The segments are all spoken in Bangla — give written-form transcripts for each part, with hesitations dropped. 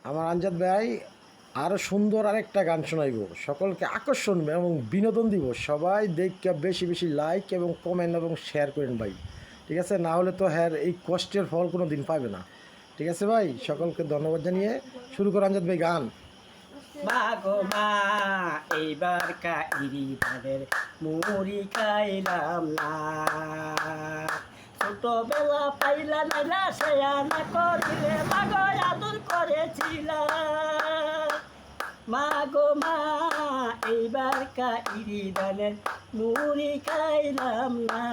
আমার আমজাদ ভাই আরও সুন্দর আরেকটা গান শোনাইব, সকলকে আকর্ষণ এবং বিনোদন দিব। সবাই দেখে বেশি বেশি লাইক এবং কমেন্ট এবং শেয়ার করেন ভাই, ঠিক আছে? না হলে তো হ্যাঁ এই কষ্টের ফল কোনো দিন পাবে না, ঠিক আছে ভাই? সকলকে ধন্যবাদ জানিয়ে শুরু করো আমজাদ ভাই গান। মা গো মা এইবার কাইরি ধানের মুড়ি খাইলাম না, ছোটবেলা পাইলা নাইলা সেয়া না করিলে মাগো আদর করেছিলাম। মা গো মা এইবার কাইরি ধানের মুড়ি খাইলাম না,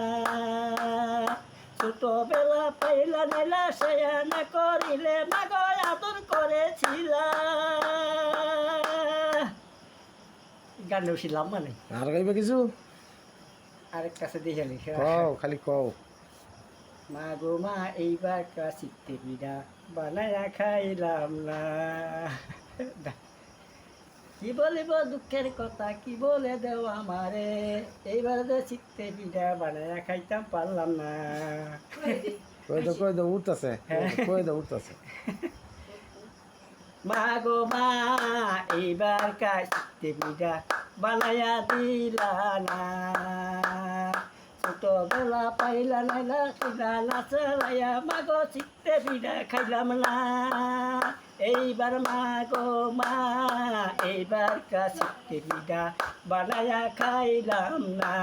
ছোটবেলা পাইলা নাইলা সেয়া না করিলে মাগো আদর করেছিলাম। গান উঠিলাম মানে আর গাইবে কিছু? আরেক কাছে দেখে কও, খালি কও। মা গো মা এইবার কাশিতে বিড়া বানায়া খাইলাম না। কি বলিব দুঃখের কথা, কি বলে দেও আমারে, এইবার যে চিত্তে বিড়া বানায়া খাইতাম পারলাম না। কই দাও উঠতেছে, কই দাও উঠতেছে। মা গো মা এইবার কাশিতে বিড়া বানায়া দিলা না, ছোটবেলা পাইলা নাইলা কিনা নাচলাইয়া মাগো চিত্তে বিড়া খাইলাম না। এইবার মা গো মা এইবার চিত্তে বিড়া বানায়া খাইলাম না।